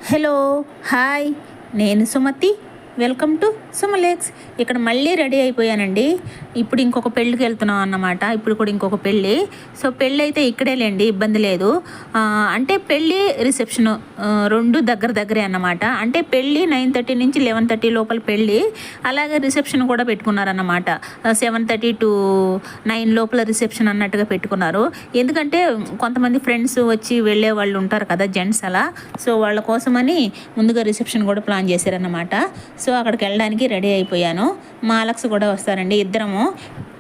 Hello hi నేను Sumathi welcome to సుమలేక్స్. ఇక్కడ మళ్ళీ రెడీ అయిపోయానండి. ఇప్పుడు ఇంకొక పెళ్ళికి వెళ్తున్నాం అన్నమాట. ఇప్పుడు కూడా ఇంకొక పెళ్ళి. సో పెళ్ళి అయితే ఇక్కడే లేండి, ఇబ్బంది లేదు. అంటే పెళ్ళి రిసెప్షన్ రెండు దగ్గరే అన్నమాట. అంటే పెళ్ళి 9:30 నుంచి 11:30 లోపల పెళ్ళి, అలాగే రిసెప్షన్ కూడా పెట్టుకున్నారన్నమాట. 7:30 to 9 లోపల రిసెప్షన్ అన్నట్టుగా పెట్టుకున్నారు. ఎందుకంటే కొంతమంది ఫ్రెండ్స్ వచ్చి వెళ్ళే వాళ్ళు ఉంటారు కదా, జెంట్స్ అలా. సో వాళ్ళ కోసమని ముందుగా రిసెప్షన్ కూడా ప్లాన్ చేశారన్నమాట. సో అక్కడికి వెళ్ళడానికి రెడీ అయిపోయాను. మా అలక్స్ కూడా వస్తారండి. ఇద్దరము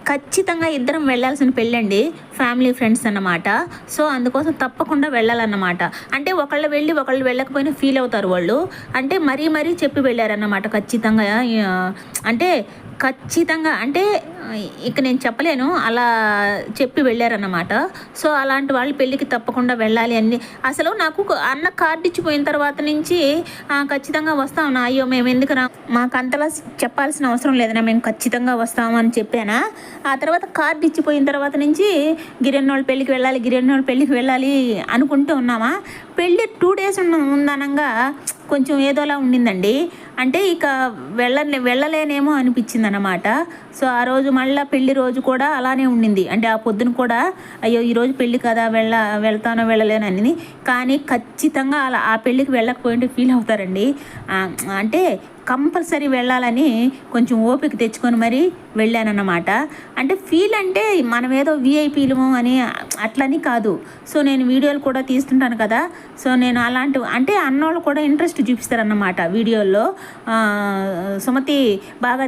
ఖచ్చితంగా ఇద్దరం వెళ్ళాల్సిన పెళ్ళండి, ఫ్యామిలీ ఫ్రెండ్స్ అన్నమాట. సో అందుకోసం తప్పకుండా వెళ్ళాలన్నమాట. అంటే ఒకళ్ళు వెళ్ళి ఒకళ్ళు వెళ్ళకపోయినా ఫీల్ అవుతారు వాళ్ళు. అంటే మరీ చెప్పి వెళ్ళారన్నమాట. ఖచ్చితంగా అంటే ఇక నేను చెప్పలేను, అలా చెప్పి వెళ్ళారన్నమాట. సో అలాంటి వాళ్ళు పెళ్ళికి తప్పకుండా వెళ్ళాలి అని అసలు నాకు అన్న కార్డు ఇచ్చిపోయిన తర్వాత నుంచి ఖచ్చితంగా వస్తాం, అయ్యో మేము ఎందుకు మాకు అంతలా చెప్పాల్సిన అవసరం లేదన్నా, మేము ఖచ్చితంగా వస్తాము అని చెప్పానా. ఆ తర్వాత కార్డు ఇచ్చిపోయిన తర్వాత నుంచి గిరెన్నోళ్ళ పెళ్ళికి వెళ్ళాలి అనుకుంటూ ఉన్నామా. పెళ్ళి 2 days ఉందనంగా కొంచెం ఏదోలా ఉండిందండి. అంటే ఇక వెళ్ళలేనేమో అనిపించింది అన్నమాట. సో ఆ రోజు మళ్ళీ పెళ్లి రోజు కూడా అలానే ఉండింది. అంటే ఆ పొద్దున కూడా అయ్యో ఈరోజు పెళ్ళి కదా వెళ్తానో వెళ్ళలేనని. కానీ ఖచ్చితంగా అలా ఆ పెళ్ళికి వెళ్ళకపోయింటే ఫీల్ అవుతారండి. అంటే కంపల్సరీ వెళ్ళాలని కొంచెం ఓపిక తెచ్చుకొని మరీ వెళ్ళానన్నమాట. అంటే ఫీల్ అంటే మనం ఏదో విఐపీలు అని అట్లని కాదు. సో నేను వీడియోలు కూడా తీస్తుంటాను కదా. సో నేను అలాంటి అంటే అన్నోళ్ళు కూడా ఇంట్రెస్ట్ చూపిస్తారన్నమాట వీడియోల్లో. సుమతి బాగా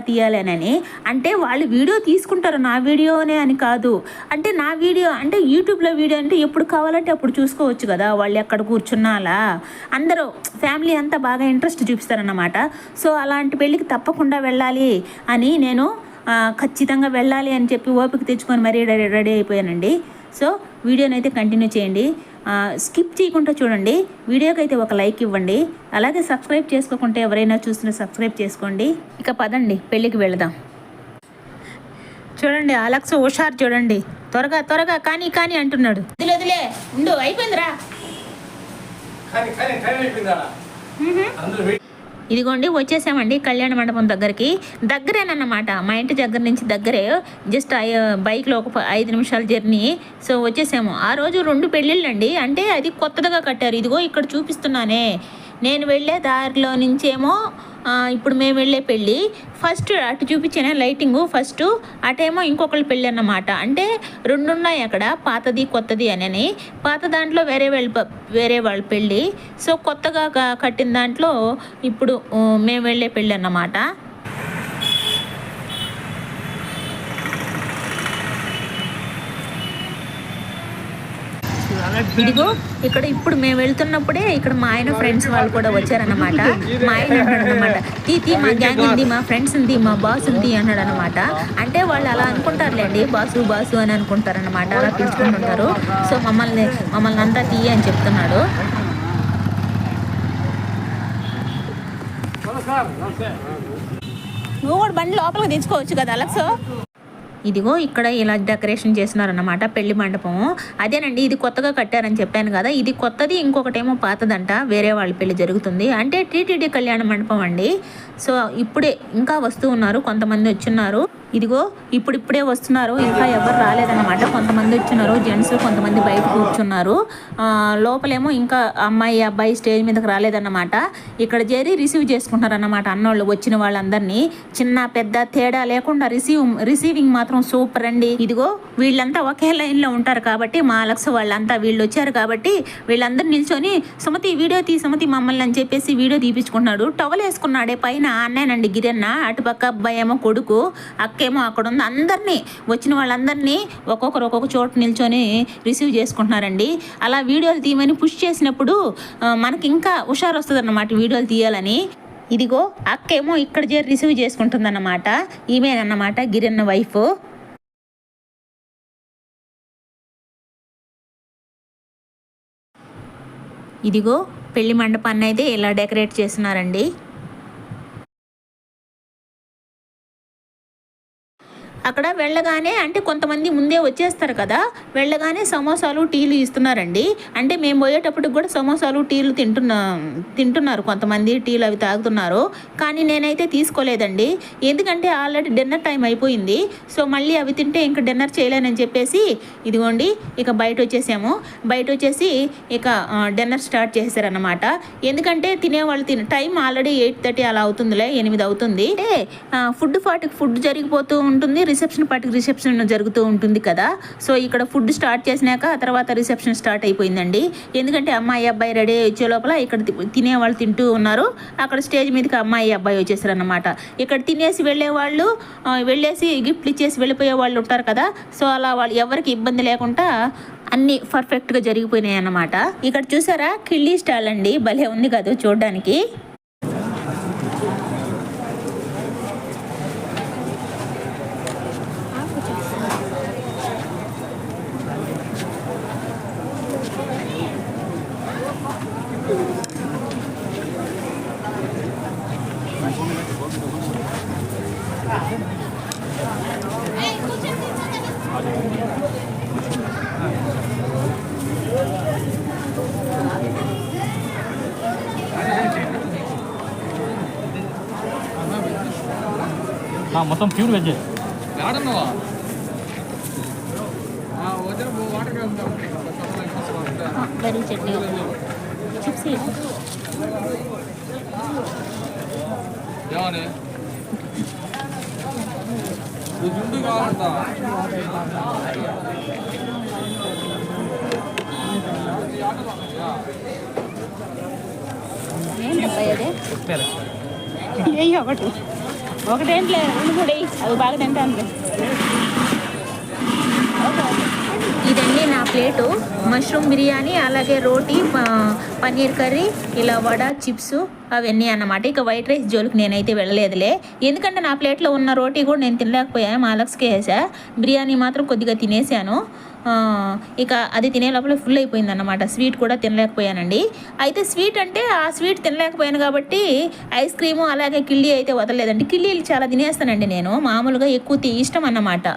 తీయాలి అని. అంటే వాళ్ళు వీడియో తీసుకుంటారు, నా వీడియోనే అని కాదు. అంటే నా వీడియో అంటే యూట్యూబ్లో వీడియో అంటే ఎప్పుడు కావాలంటే అప్పుడు చూసుకోవచ్చు కదా, వాళ్ళు ఎక్కడ కూర్చున్నా అలా. అందరూ ఫ్యామిలీ అంతా బాగా ఇంట్రెస్ట్ చూపిస్తారన్నమాట. సో అలాంటి పెళ్ళికి తప్పకుండా వెళ్ళాలి అని నేను ఖచ్చితంగా వెళ్ళాలి అని చెప్పి ఓపిక తెచ్చుకొని మరీ రెడీ అయిపోయానండి. సో వీడియోని అయితే కంటిన్యూ చేయండి, స్కిప్ చేయకుండా చూడండి. వీడియోకి అయితే ఒక లైక్ ఇవ్వండి. అలాగే సబ్స్క్రైబ్ చేసుకోకుంటే ఎవరైనా చూస్తున్నా సబ్స్క్రైబ్ చేసుకోండి. ఇక పదండి పెళ్ళికి వెళదాం. చూడండి అలక్స్ హుషారు చూడండి, త్వరగా కానీ అంటున్నాడు. వదిలే ఉండు, అయిపోయిందిరా. ఇదిగోండి వచ్చేసామండి కళ్యాణ మండపం దగ్గరేనన్నమాట. మా ఇంటి దగ్గర నుంచి దగ్గరే, జస్ట్ బైక్లో ఒక 5 నిమిషాల జర్నీ. సో వచ్చేసాము. ఆ రోజు 2 పెళ్ళిళ్ళండి. అంటే అది కొత్తగా కట్టారు. ఇదిగో ఇక్కడ చూపిస్తున్నానే, నేను వెళ్ళే దారిలో నుంచేమో ఇప్పుడు మేము వెళ్ళే పెళ్ళి. ఫస్ట్ అటు చూపించానే లైటింగు, ఫస్ట్ అటేమో ఇంకొకళ్ళు పెళ్ళి అన్నమాట. అంటే 2 ఉన్నాయి అక్కడ, పాతది కొత్తది అని. పాత దాంట్లో వేరే వాళ్ళ పెళ్ళి. సో కొత్తగా కట్టిన దాంట్లో ఇప్పుడు మేము వెళ్ళే పెళ్ళి అన్నమాట. ఇదిగో ఇక్కడ ఇప్పుడు మేము వెళ్తున్నప్పుడే ఇక్కడ మా ఆయన ఫ్రెండ్స్ వాళ్ళు కూడా వచ్చారన్నమాట. మా ఆయన అంటాడు అనమాట, తీతి మా గ్యాంగ్ ఉంది, మా ఫ్రెండ్స్ ఉంది, మా బాస్ ఉంది అన్నాడు అనమాట. అంటే వాళ్ళు అలా అనుకుంటారులేండి, బాసు అని అనుకుంటారన్నమాట, అలా పిలుచుకుంటుంటారు. సో మమ్మల్ని అంతా తీయ అని చెప్తున్నాడు. నువ్వు కూడా బండి లోపలికి తెచ్చుకోవచ్చు కదా అలక్స్. ఇదిగో ఇక్కడ ఇలా డెకరేషన్ చేస్తున్నారన్నమాట పెళ్లి మండపము. అదేనండి, ఇది కొత్తగా కట్టారని చెప్పాను కదా, ఇది కొత్తది, ఇంకొకటేమో పాతదంట. వేరే వాళ్ళ పెళ్లి జరుగుతుంది. అంటే టీటీడీ కళ్యాణ మండపం అండి. సో ఇప్పుడే ఇంకా వస్తూ ఉన్నారు, కొంతమంది వచ్చున్నారు. ఇదిగో ఇప్పుడిప్పుడే వస్తున్నారు, ఇంకా ఎవరు రాలేదన్నమాట. కొంతమంది వచ్చున్నారు జెంట్స్, కొంతమంది బయట కూర్చున్నారు. లోపలేమో ఇంకా అమ్మాయి అబ్బాయి స్టేజ్ మీదకి రాలేదన్నమాట. ఇక్కడ చేరి రిసీవ్ చేసుకుంటారన్నమాట అన్నోళ్ళు వచ్చిన వాళ్ళందరినీ. చిన్న పెద్ద తేడా లేకుండా రిసీవింగ్ మాత్రం సూపర్ అండి. ఇదిగో వీళ్ళంతా ఒకే లైన్లో ఉంటారు కాబట్టి, మా అలక్స్ వాళ్ళంతా వీళ్ళు వచ్చారు కాబట్టి వీళ్ళందరూ నిల్చొని సుమతి వీడియో సుమతి మమ్మల్ని అని చెప్పేసి వీడియో తీపించుకుంటున్నాడు. టవల్ వేసుకున్నాడే పైన అన్నేనండి గిరన్న, అటుపక్క అబ్బాయి ఏమో కొడుకు, అక్కేమో అక్కడ ఉంది. అందరినీ వచ్చిన వాళ్ళందరినీ ఒక్కొక్క చోటు నిల్చొని రిసీవ్ చేసుకుంటున్నారండి. అలా వీడియోలు తీయమని పుష్ చేసినప్పుడు మనకి ఇంకా హుషారు వస్తుంది అన్నమాట వీడియోలు తీయాలని. ఇదిగో అక్కేమో ఇక్కడ చేరి రిసీవ్ చేసుకుంటుందన్నమాట. ఈమెనన్నమాట గిరన్న వైఫ్. ఇదిగో పెళ్లి మండపాన్ని అయితే ఇలా డెకరేట్ చేస్తున్నారండి. అక్కడ వెళ్ళగానే అంటే కొంతమంది ముందే వచ్చేస్తారు కదా, వెళ్ళగానే సమోసాలు టీలు ఇస్తున్నారండి. అంటే మేము పోయేటప్పుడు కూడా సమోసాలు టీలు తింటున్నారు కొంతమంది, టీలు అవి తాగుతున్నారు. కానీ నేనైతే తీసుకోలేదండి, ఎందుకంటే ఆల్రెడీ డిన్నర్ టైం అయిపోయింది. సో మళ్ళీ అవి తింటే ఇంకా డిన్నర్ చేయలేనని చెప్పేసి ఇదిగోండి ఇక బయట వచ్చేసాము. బయట వచ్చేసి ఇక డిన్నర్ స్టార్ట్ చేశారన్నమాట. ఎందుకంటే తినేవాళ్ళు టైం ఆల్రెడీ 8:30 అలా అవుతుందిలే, 8 అవుతుంది. అంటే ఫుడ్ పార్టీకి ఫుడ్ జరిగిపోతూ ఉంటుంది, రిసెప్షన్ పార్టీకి రిసెప్షన్ జరుగుతూ ఉంటుంది కదా. సో ఇక్కడ ఫుడ్ స్టార్ట్ చేసినాక ఆ తర్వాత రిసెప్షన్ స్టార్ట్ అయిపోయిందండి. ఎందుకంటే అమ్మాయి అబ్బాయి రెడీ వచ్చే లోపల ఇక్కడ తినేవాళ్ళు తింటూ ఉన్నారు. అక్కడ స్టేజ్ మీదకి అమ్మాయి అబ్బాయి వచ్చేసారు అన్నమాట. ఇక్కడ తినేసి వెళ్ళేవాళ్ళు, వెళ్ళేసి గిఫ్ట్లు ఇచ్చేసి వెళ్ళిపోయే వాళ్ళు ఉంటారు కదా. సో అలా వాళ్ళు ఎవరికి ఇబ్బంది లేకుండా అన్నీ పర్ఫెక్ట్గా జరిగిపోయినాయి అన్నమాట. ఇక్కడ చూసారా కిళ్ళీ స్టాల్ అండి, భలే ఉంది కదా చూడడానికి. మొత్తం ప్యూర్ వెజ్. బరీ చట్నీ చిప్స్ ఏంటబ్బాయి అదే ఒకటేంట్లే రెండు కూడా అవి బాగా తింటాను. ఇదండి నా ప్లేటు, మష్రూమ్ బిర్యానీ, అలాగే రోటీ, పన్నీర్ కర్రీ, ఇలా వడ, చిప్స్ అవన్నీ అన్నమాట. ఇక వైట్ రైస్ జోలికి నేనైతే వెళ్ళలేదులే, ఎందుకంటే నా ప్లేట్లో ఉన్న రోటీ కూడా నేను తినలేకపోయాను, మా అలక్స్కే వేసా. బిర్యానీ మాత్రం కొద్దిగా తినేసాను. ఇక అది తినే లోపల ఫుల్ అయిపోయింది అన్నమాట. స్వీట్ కూడా తినలేకపోయానండి. అయితే స్వీట్ అంటే ఆ స్వీట్ తినలేకపోయాను కాబట్టి ఐస్ క్రీము అలాగే కిళ్ళీ అయితే వదలలేదండి. కిళ్ళీలు చాలా తినేస్తానండి నేను, మామూలుగా ఎక్కువ ఇష్టం అన్నమాట.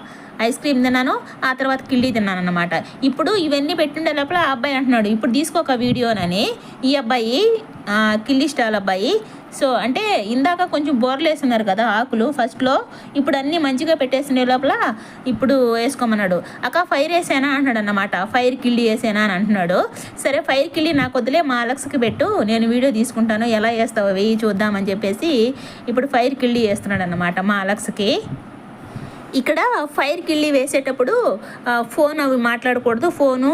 ఐస్ క్రీమ్ తిన్నాను, ఆ తర్వాత కిళ్ళీ తిన్నాను అన్నమాట. ఇప్పుడు ఇవన్నీ పెట్టిండే లోపల ఆ అబ్బాయి అంటున్నాడు ఇప్పుడు తీసుకోక వీడియోనని. ఈ అబ్బాయి కిళ్ళీ స్టాల్ అబ్బాయి. సో అంటే ఇందాక కొంచెం బోర్లు వేస్తున్నారు కదా ఆకులు ఫస్ట్లో, ఇప్పుడు అన్నీ మంచిగా పెట్టేసిన లోపల ఇప్పుడు వేసుకోమన్నాడు. అక్క ఫైర్ వేసానా అంటున్నాడు అన్నమాట. ఫైర్ కిళ్ళీ వేసానా అని అంటున్నాడు. సరే ఫైర్ కిళ్ళీ నాకు వద్దులే, మా అలక్స్కి పెట్టు, నేను వీడియో తీసుకుంటాను, ఎలా వేస్తావు వెయ్యి చూద్దామని చెప్పేసి ఇప్పుడు ఫైర్ కిళ్ళీ వేస్తున్నాడు అన్నమాట మా అలక్స్కి. ఇక్కడ ఫైర్ కిళ్ళీ వేసేటప్పుడు ఫోన్ అవి మాట్లాడకూడదు, ఫోను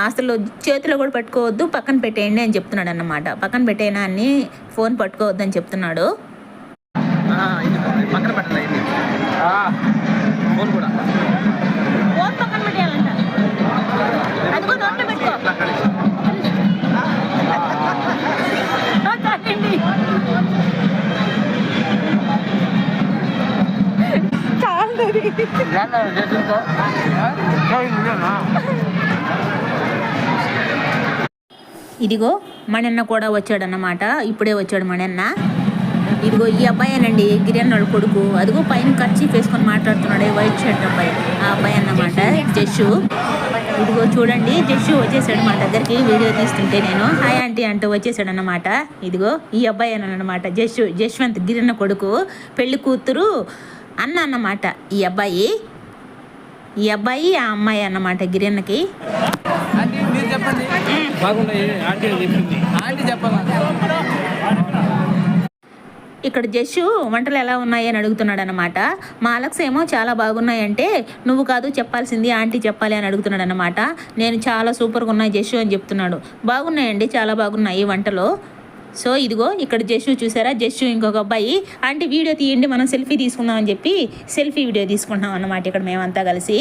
అసలు చేతిలో కూడా పట్టుకోవద్దు, పక్కన పెట్టేయండి అని చెప్తున్నాడు అన్నమాట. పక్కన పెట్టేనా అని ఫోన్ పట్టుకోవద్దు అని చెప్తున్నాడు. ఫోన్ పక్కన పెట్టేయాలంట, అదిగో నోట్లో పెట్టుకో. ఇదిగో మణన్న కూడా వచ్చాడన్నమాట, ఇప్పుడే వచ్చాడు మణన్న. ఇదిగో ఈ అబ్బాయేనండి గిరియన్ వాళ్ళ కొడుకు. అదిగో పైన కర్చీఫ్ వేసుకొని మాట్లాడుతున్నాడు వైట్ షర్ట్ అబ్బాయి, ఆ అబ్బాయి అన్నమాట జస్సు. ఇదిగో చూడండి జస్సు వచ్చేసాడు మా దగ్గరికి, వీడియో తీస్తుంటే నేను హాయ్ ఆంటీ అంటూ వచ్చేసాడు అన్నమాట. ఇదిగో ఈ అబ్బాయి అన్నమాట జశ్వంత్ గిరియన్న కొడుకు, పెళ్లి కూతురు అన్న అన్నమాట. ఈ అబ్బాయి ఆ అమ్మాయి అన్నమాట గిరియన్నకి. ఇక్కడ జస్సు వంటలు ఎలా ఉన్నాయి అని అడుగుతున్నాడు అనమాట. మా అలక్స్ ఏమో చాలా బాగున్నాయంటే నువ్వు కాదు చెప్పాల్సింది ఆంటీ చెప్పాలి అని అడుగుతున్నాడు అనమాట. నేను చాలా సూపర్గా ఉన్నాయి జస్సు అని చెప్తున్నాడు. బాగున్నాయండి, చాలా బాగున్నాయి వంటలు. సో ఇదిగో ఇక్కడ జస్సు చూసారా, జస్సు ఇంకొక అబ్బాయి ఆంటీ వీడియో తీయండి మనం సెల్ఫీ తీసుకుందాం అని చెప్పి సెల్ఫీ వీడియో తీసుకుంటున్నాం అన్నమాట ఇక్కడ మేమంతా కలిసి.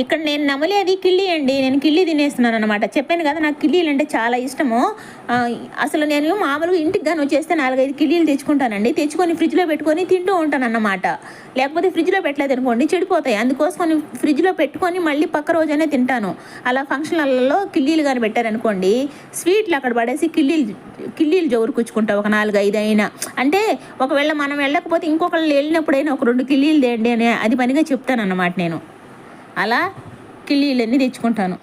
ఇక్కడ నేను నమలేది కిళ్ళి అండి. నేను కిళ్ళి తినేస్తున్నాను అనమాట. చెప్పాను కదా నాకు కిళ్ళీలు అంటే చాలా ఇష్టము. అసలు నేను మామూలుగా ఇంటికి గాని వచ్చేస్తే 4, 5 కిళ్ళీలు తెచ్చుకుంటానండి. తెచ్చుకొని ఫ్రిడ్జ్లో పెట్టుకొని తింటూ ఉంటానన్నమాట. లేకపోతే ఫ్రిడ్జ్లో పెట్టలేదు అనుకోండి చెడిపోతాయి. అందుకోసం ఫ్రిడ్జ్లో పెట్టుకొని మళ్ళీ పక్క రోజనే తింటాను. అలా ఫంక్షన్లలో కిళ్ళీలు కానీ పెట్టారనుకోండి, స్వీట్లు అక్కడ పడేసి కిళ్ళీలు జోరు కూర్చుకుంటా ఒక 4, 5 అయినా. అంటే ఒకవేళ మనం వెళ్ళకపోతే ఇంకొకళ్ళు వెళ్ళినప్పుడైనా ఒక 2 కిళ్ళీలు తేండి అని అది పనిగా చెప్తాను అన్నమాట నేను. అలా కిళ్ళీలన్నీ తెచ్చుకుంటాను.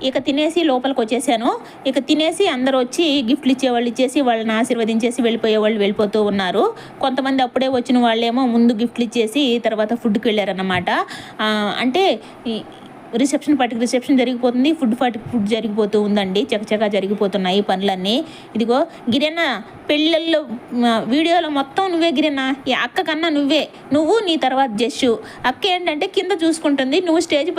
ఇక తినేసి లోపలికి వచ్చేసాను. ఇక తినేసి అందరూ వచ్చి గిఫ్ట్లు ఇచ్చేవాళ్ళు ఇచ్చేసి వాళ్ళని ఆశీర్వదించేసి వెళ్ళిపోయే వాళ్ళు వెళ్ళిపోతూ ఉన్నారు. కొంతమంది అప్పుడే వచ్చిన వాళ్ళేమో ముందు గిఫ్ట్లు ఇచ్చేసి తర్వాత ఫుడ్కి వెళ్ళారన్నమాట. అంటే రిసెప్షన్ జరిగిపోతుంది, ఫుడ్ జరిగిపోతూ ఉందండి. చకచకా జరిగిపోతున్నాయి పనులన్నీ. ఇదిగో గిరన్న పెళ్ళిళ్ళలో వీడియోలో మొత్తం నువ్వే గిరన్న, ఈ అక్క కన్నా నువ్వు నీ తర్వాత జస్సు. అక్క ఏంటంటే కింద చూసుకుంటుంది, నువ్వు స్టేజ్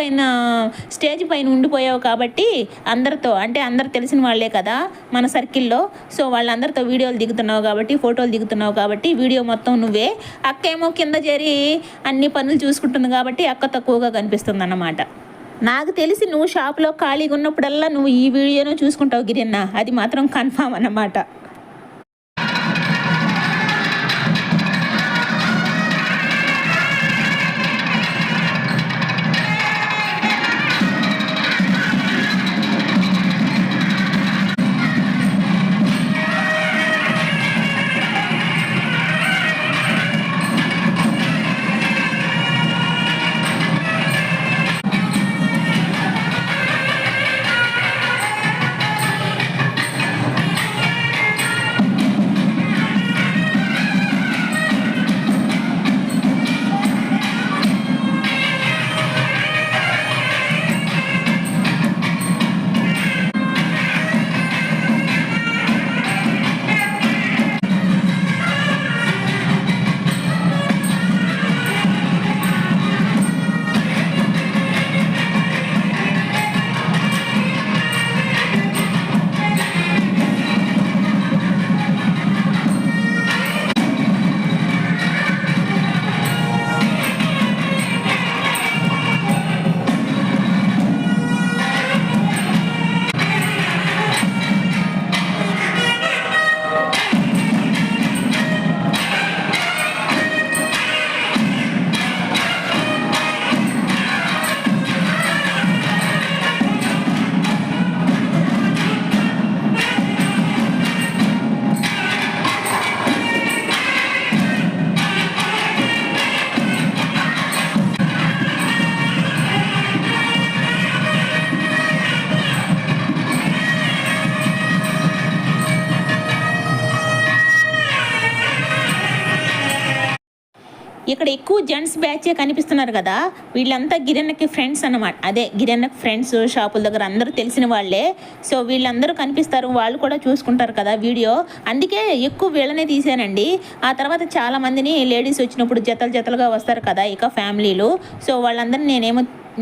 పైన ఉండిపోయావు కాబట్టి అందరితో, అంటే అందరు తెలిసిన వాళ్ళే కదా మన సర్కిల్లో. సో వాళ్ళందరితో వీడియోలు దిగుతున్నావు కాబట్టి, ఫోటోలు దిగుతున్నావు కాబట్టి వీడియో మొత్తం నువ్వే. అక్క ఏమో కింద చేరి అన్ని పనులు చూసుకుంటుంది కాబట్టి అక్క తక్కువగా కనిపిస్తుంది అన్నమాట. నాకు తెలిసి నువ్వు షాప్లో ఖాళీగా ఉన్నప్పుడల్లా నువ్వు ఈ వీడియోను చూసుకుంటావు గిరన్న, అది మాత్రం కన్ఫామ్ అన్నమాట. ఇక్కడ ఎక్కువ జెంట్స్ బ్యాచే కనిపిస్తున్నారు కదా, వీళ్ళంతా గిరన్నకి ఫ్రెండ్స్ అన్నమాట. అదే గిరన్నకి ఫ్రెండ్స్, షాపుల దగ్గర అందరూ తెలిసిన వాళ్ళే. సో వీళ్ళందరూ కనిపిస్తారు, వాళ్ళు కూడా చూసుకుంటారు కదా వీడియో, అందుకే ఎక్కువ వీళ్ళనే తీసానండి. ఆ తర్వాత చాలామందిని లేడీస్ వచ్చినప్పుడు జతలుగా వస్తారు కదా ఇక ఫ్యామిలీలు. సో వాళ్ళందరినీ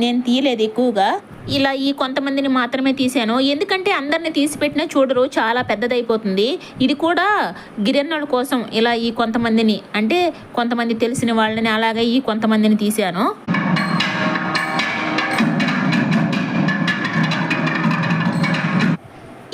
నేను తీయలేదు ఎక్కువగా, ఇలా ఈ కొంతమందిని మాత్రమే తీసాను. ఎందుకంటే అందరిని తీసిపెట్టినా చూడరు, చాలా పెద్దదైపోతుంది. ఇది కూడా గిరన్నల కోసం ఇలా ఈ కొంతమందిని, అంటే కొంతమంది తెలిసిన వాళ్ళని అలాగే ఈ కొంతమందిని తీశాను.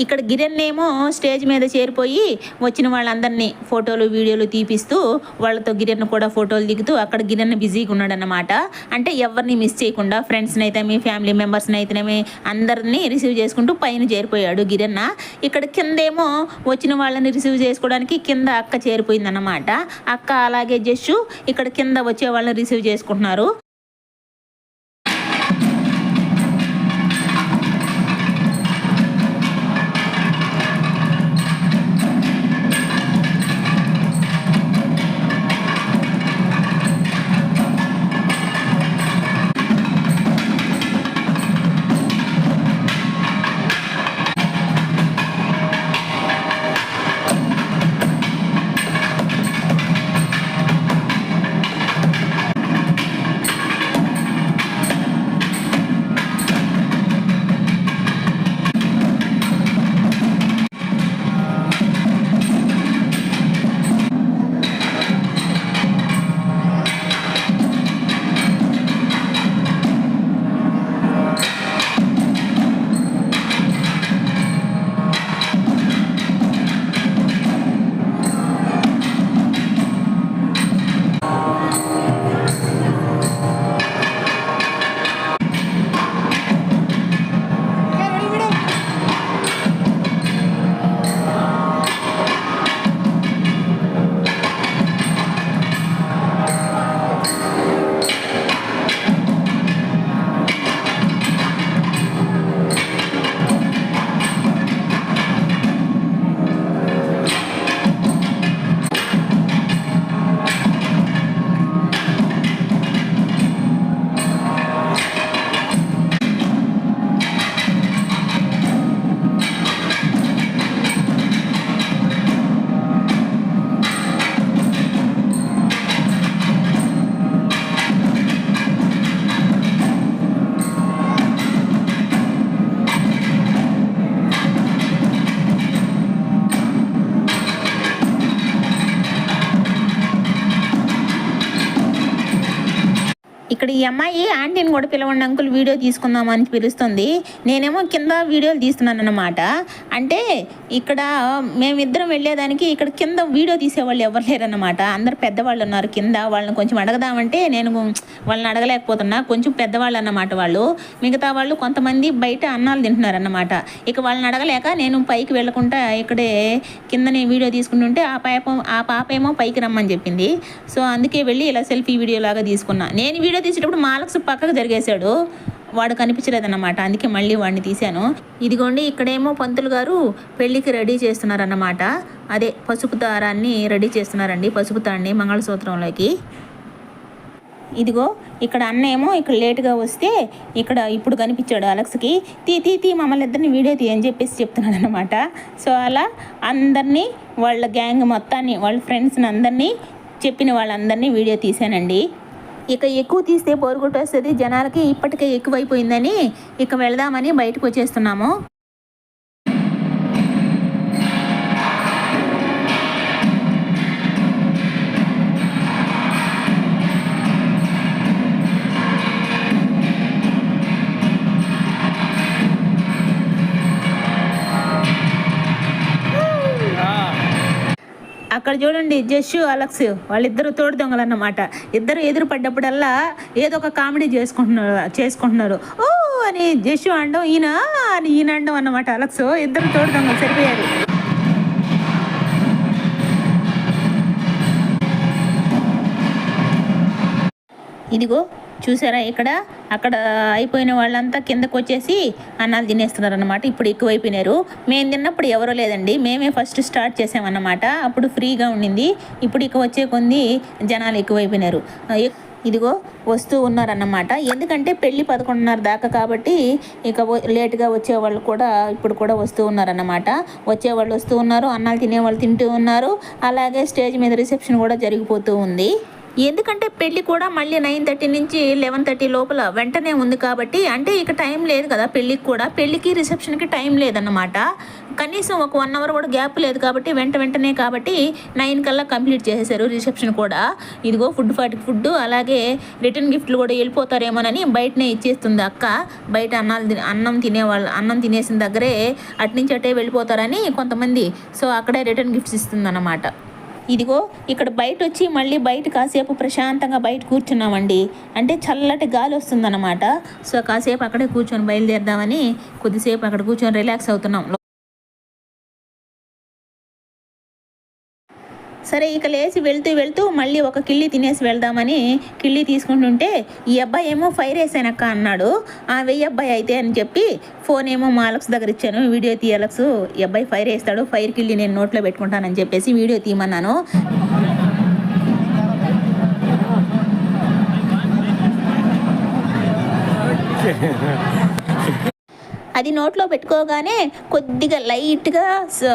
ఇక్కడ గిరన్నేమో స్టేజ్ మీద చేరిపోయి వచ్చిన వాళ్ళందరినీ ఫోటోలు వీడియోలు తీపిస్తూ వాళ్ళతో గిరన్న కూడా ఫోటోలు దిగుతూ అక్కడ గిరన్న బిజీగా ఉన్నాడన్నమాట. అంటే ఎవరిని మిస్ చేయకుండా ఫ్రెండ్స్ని అయితేమి ఫ్యామిలీ మెంబర్స్ని అయితేనేమి అందరినీ రిసీవ్ చేసుకుంటూ పైన చేరిపోయాడు గిరన్న. ఇక్కడ కిందేమో వచ్చిన వాళ్ళని రిసీవ్ చేసుకోవడానికి కింద అక్క చేరిపోయిందన్నమాట. అక్క అలాగే జస్సు ఇక్కడ కింద వచ్చే వాళ్ళని రిసీవ్ చేసుకుంటున్నారు. ఇక్కడ ఈ అమ్మాయి ఆంటీని కూడా పిలవండి అంకుల్ వీడియో తీసుకుందామని పిలుస్తుంది. నేనేమో కింద వీడియోలు తీస్తున్నాను అన్నమాట. అంటే ఇక్కడ మేమిద్దరం వెళ్ళేదానికి ఇక్కడ కింద వీడియో తీసేవాళ్ళు ఎవరు లేరన్నమాట. అందరు పెద్దవాళ్ళు ఉన్నారు కింద. వాళ్ళని కొంచెం అడగదామంటే నేను వాళ్ళని అడగలేకపోతున్నా. కొంచెం పెద్దవాళ్ళు అన్నమాట వాళ్ళు. మిగతా వాళ్ళు కొంతమంది బయట అన్నాలు తింటున్నారు అన్నమాట. ఇక వాళ్ళని అడగలేక నేను పైకి వెళ్ళకుండా ఇక్కడే కిందనే వీడియో తీసుకుంటుంటే ఆ పాప ఏమో పైకి రమ్మని చెప్పింది. సో అందుకే వెళ్ళి ఇలా సెల్ఫీ వీడియో లాగా తీసుకున్నా. నేను వీడియో తీసేటప్పుడు మాలక్స్ పక్కకు జరిగేశాడు, వాడు కనిపించలేదన్నమాట. అందుకే మళ్ళీ వాడిని తీశాను. ఇదిగోండి ఇక్కడేమో పంతులు గారు పెళ్ళికి రెడీ చేస్తున్నారన్నమాట. అదే పసుపు దారాన్ని రెడీ చేస్తున్నారండి, పసుపు తాడిని మంగళసూత్రంలోకి. ఇదిగో ఇక్కడ అన్న ఏమో ఇక్కడ లేటుగా వస్తే ఇక్కడ ఇప్పుడు కనిపించాడు అలెక్స్కి. తీ మమ్మల్ని ఇద్దరిని వీడియో అని చెప్పేసి చెప్తున్నాడు అనమాట. సో అలా అందరినీ వాళ్ళ గ్యాంగ్ మొత్తాన్ని వాళ్ళ ఫ్రెండ్స్ని అందరినీ చెప్పిన వాళ్ళందరినీ వీడియో తీశానండి. ఇక ఎక్కువ తీస్తే బోరు కొట్టేస్తుంది జనాలకి, ఇప్పటికే ఎక్కువైపోయిందని ఇక వెళదామని బయటకు వచ్చేస్తున్నాము. అక్కడ చూడండి జస్సు అలెక్స్ వాళ్ళిద్దరు తోడు దొంగలు అన్నమాట. ఇద్దరు ఎదురు పడ్డప్పుడల్లా ఏదో ఒక కామెడీ చేసుకుంటున్నారు. ఓ అని జస్సు అనడం, ఈయన అనడం అన్నమాట. అలెక్స్ ఇద్దరు తోడు దొంగలు సరిపోయారు. ఇదిగో చూసారా అక్కడ అయిపోయిన వాళ్ళంతా కిందకు వచ్చేసి అన్నాలు తినేస్తున్నారు అన్నమాట. ఇప్పుడు ఎక్కువైపోయినారు. మేము తిన్నప్పుడు ఎవరో లేదండి, మేమే ఫస్ట్ స్టార్ట్ చేసామన్నమాట. అప్పుడు ఫ్రీగా ఉండింది. ఇప్పుడు ఇక వచ్చే కొంది జనాలు ఎక్కువైపోయినారు. ఇదిగో వస్తూ ఉన్నారన్నమాట. ఎందుకంటే పెళ్ళి 11:30 దాకా కాబట్టి ఇక లేటుగా వచ్చేవాళ్ళు కూడా ఇప్పుడు కూడా వస్తూ ఉన్నారన్నమాట. వచ్చేవాళ్ళు వస్తూ ఉన్నారు, అన్నాలు తినేవాళ్ళు తింటూ ఉన్నారు. అలాగే స్టేజ్ మీద రిసెప్షన్ కూడా జరిగిపోతూ ఉంది. ఎందుకంటే పెళ్ళి కూడా మళ్ళీ 9:30 నుంచి 11:30 లోపల వెంటనే ఉంది కాబట్టి, అంటే ఇక టైం లేదు కదా పెళ్ళికి కూడా. పెళ్ళికి రిసెప్షన్కి టైం లేదన్నమాట. కనీసం ఒక 1 అవర్ కూడా గ్యాప్ లేదు కాబట్టి వెంటనే కాబట్టి 9 కల్లా కంప్లీట్ చేసేసారు రిసెప్షన్ కూడా. ఇదిగో ఫుడ్ అలాగే రిటర్న్ గిఫ్ట్లు కూడా వెళ్ళిపోతారేమోనని బయటనే ఇచ్చేస్తుంది అక్క. బయట అన్నం తినేసిన దగ్గరే అట్నుంచి అటే వెళ్ళిపోతారని కొంతమంది, సో అక్కడే రిటర్న్ గిఫ్ట్స్ ఇస్తుంది అన్నమాట. ఇదిగో ఇక్కడ బయట వచ్చి మళ్ళీ బయట కాసేపు ప్రశాంతంగా బయట కూర్చున్నామండి. అంటే చల్లటి గాలి వస్తుందన్నమాట. సో కాసేపు అక్కడే కూర్చొని బయలుదేరదామని కొద్దిసేపు అక్కడ కూర్చొని రిలాక్స్ అవుతున్నాం. సరే ఇక లేచి వెళ్తూ మళ్ళీ ఒక కిళ్ళి తినేసి వెళ్దామని కిళ్ళి తీసుకుంటుంటే ఈ అబ్బాయి ఏమో ఫైర్ వేసానక్క అన్నాడు. వెయ్యి అబ్బాయి అయితే అని చెప్పి ఫోన్ ఏమో మా అలెక్స్ దగ్గర ఇచ్చాను. వీడియో తీ అలెక్స్, ఈ అబ్బాయి ఫైర్ వేస్తాడు, ఫైర్ కిళ్ళి నేను నోట్లో పెట్టుకుంటానని చెప్పేసి వీడియో తీయమన్నాను. అది నోట్లో పెట్టుకోగానే కొద్దిగా లైట్గా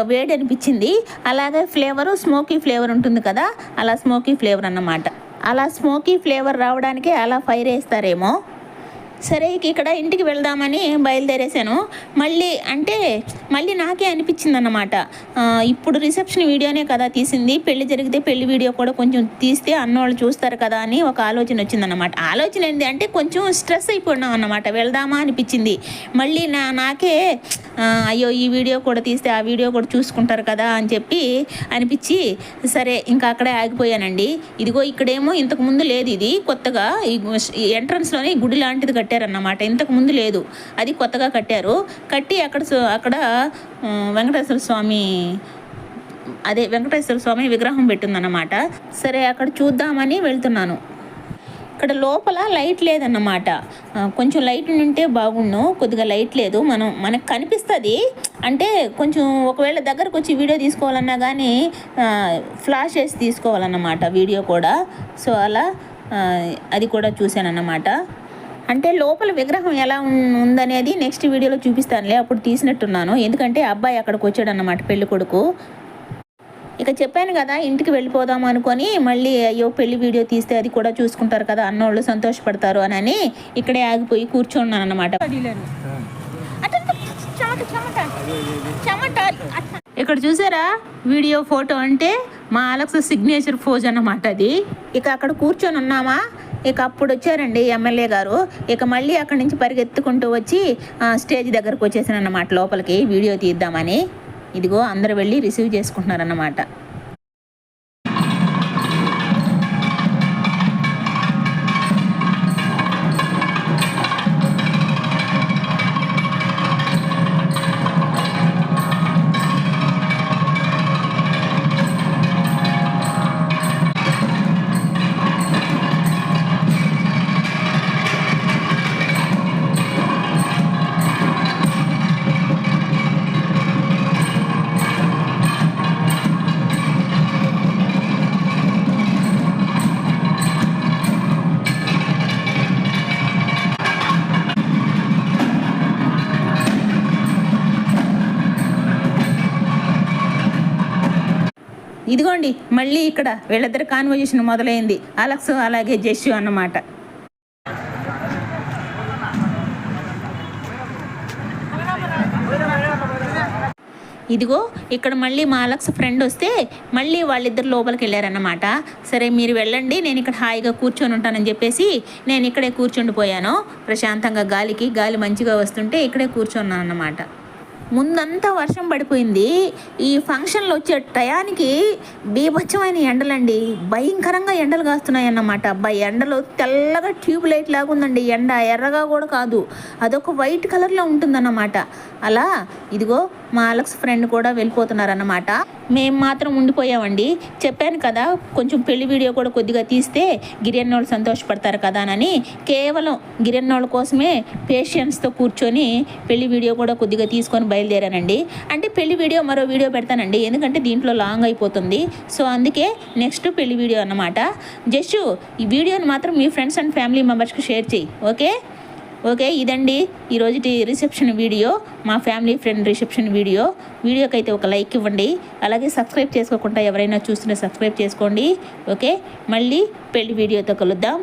వేడి అనిపించింది. అలాగే ఫ్లేవరు స్మోకీ ఫ్లేవర్ ఉంటుంది కదా, అలా స్మోకీ ఫ్లేవర్ అన్నమాట. అలా స్మోకీ ఫ్లేవర్ రావడానికి అలా ఫైర్ వేస్తారేమో. సరే ఇక్కడ ఇంటికి వెళ్దామని బయలుదేరేసాను. మళ్ళీ నాకే అనిపించింది అన్నమాట, ఇప్పుడు రిసెప్షన్ వీడియోనే కదా తీసింది, పెళ్లి జరిగితే పెళ్లి వీడియో కూడా కొంచెం తీస్తే అన్నోళ్ళు చూస్తారు కదా అని ఒక ఆలోచన వచ్చిందన్నమాట. ఆలోచన ఏంటి అంటే కొంచెం స్ట్రెస్ అయిపోయినాం అన్నమాట. వెళ్దామా అనిపించింది. మళ్ళీ నాకే అయ్యో ఈ వీడియో కూడా తీస్తే ఆ వీడియో కూడా చూసుకుంటారు కదా అని చెప్పి అనిపించి సరే ఇంకా అక్కడే ఆగిపోయానండి. ఇదిగో ఇక్కడేమో ఇంతకుముందు లేదు, ఇది కొత్తగా ఈ ఎంట్రన్స్లోనే గుడి లాంటిది కట్టారన్నమాట. ఇంతకుముందు లేదు, అది కొత్తగా కట్టి అక్కడ వెంకటేశ్వర స్వామి విగ్రహం పెట్టిందన్నమాట. సరే అక్కడ చూద్దామని వెళ్తున్నాను. ఇక్కడ లోపల లైట్ లేదన్నమాట. కొంచెం లైట్ ఉంటే బాగుండు, కొద్దిగా లైట్ లేదు. మనకు కనిపిస్తుంది అంటే కొంచెం ఒకవేళ దగ్గరకు వచ్చి వీడియో తీసుకోవాలన్నా కానీ ఫ్లాష్ వేసి తీసుకోవాలన్నమాట వీడియో కూడా. సో అలా అది కూడా చూశానన్నమాట. అంటే లోపల విగ్రహం ఎలా ఉందనేది నెక్స్ట్ వీడియోలో చూపిస్తానులే, అప్పుడు తీసినట్టున్నాను. ఎందుకంటే అబ్బాయి అక్కడికి వచ్చాడు అన్నమాట, పెళ్లి కొడుకు. ఇక చెప్పాను కదా ఇంటికి వెళ్ళిపోదాం అనుకొని మళ్ళీ అయ్యో పెళ్లి వీడియో తీస్తే అది కూడా చూసుకుంటారు కదా అన్నోళ్ళు సంతోషపడతారు అని ఇక్కడే ఆగిపోయి కూర్చున్నాను అన్నమాట. ఇక్కడ చూసారా వీడియో ఫోటో అంటే మా అలెక్స్ సిగ్నేచర్ పోజ్ అన్నమాట అది. ఇక అక్కడ కూర్చొని ఉన్నామా, ఇక అప్పుడు వచ్చారండి ఎమ్మెల్యే గారు. ఇక మళ్ళీ అక్కడి నుంచి పరిగెత్తుకుంటూ వచ్చి స్టేజ్ దగ్గరకు వచ్చేసాను అన్నమాట లోపలికి వీడియో తీద్దామని. ఇదిగో అందరూ వెళ్ళి రిసీవ్ చేసుకుంటున్నారన్నమాట. ఇదిగోండి మళ్ళీ ఇక్కడ వీళ్ళిద్దరు కాన్వర్జేషన్ మొదలైంది, అలెక్స్ అలాగే జెస్సు అన్నమాట. ఇదిగో ఇక్కడ మళ్ళీ మా అలెక్స్ ఫ్రెండ్ వస్తే మళ్ళీ వాళ్ళిద్దరు లోపలికి వెళ్ళారన్నమాట. సరే మీరు వెళ్ళండి, నేను ఇక్కడ హాయిగా కూర్చొని ఉంటానని చెప్పేసి నేను ఇక్కడే కూర్చుండిపోయాను. ప్రశాంతంగా గాలి మంచిగా వస్తుంటే ఇక్కడే కూర్చున్నాను అన్నమాట. ముందంతా వర్షం పడిపోయింది. ఈ ఫంక్షన్లు వచ్చే టయానికి బీభత్సమైన ఎండలండి, భయంకరంగా ఎండలు కాస్తున్నాయి అన్నమాట. అబ్బాయి ఎండలు తెల్లగా ట్యూబ్ లైట్ లాగా ఉందండి. ఎండ ఎర్రగా కూడా కాదు, అదొక వైట్ కలర్లో ఉంటుందన్నమాట. అలా ఇదిగో మా అలెక్స్ ఫ్రెండ్ కూడా వెళ్ళిపోతున్నారన్నమాట. మేము మాత్రం ఉండిపోయామండి. చెప్పాను కదా కొంచెం పెళ్లి వీడియో కూడా కొద్దిగా తీస్తే గిరియన్నోళ్ళు సంతోషపడతారు కదా అని కేవలం గిరియన్నోళ్ళ కోసమే పేషెన్స్తో కూర్చొని పెళ్లి వీడియో కూడా కొద్దిగా తీసుకొని బయలుదేరానండి. అంటే పెళ్లి వీడియో మరో వీడియో పెడతానండి, ఎందుకంటే దీంట్లో లాంగ్ అయిపోతుంది. సో అందుకే నెక్స్ట్ పెళ్లి వీడియో అన్నమాట. జస్ట్ ఈ వీడియోని మాత్రం మీ ఫ్రెండ్స్ అండ్ ఫ్యామిలీ మెంబర్స్కి షేర్ చేయి. ఓకే ఇదండి ఈరోజు రిసెప్షన్ వీడియో, మా ఫ్యామిలీ ఫ్రెండ్ రిసెప్షన్ వీడియోకి అయితే ఒక లైక్ ఇవ్వండి. అలాగే సబ్స్క్రైబ్ చేసుకోకుండా ఎవరైనా చూస్తుంటే సబ్స్క్రైబ్ చేసుకోండి. ఓకే మళ్ళీ పెళ్లి వీడియోతో కలుద్దాం.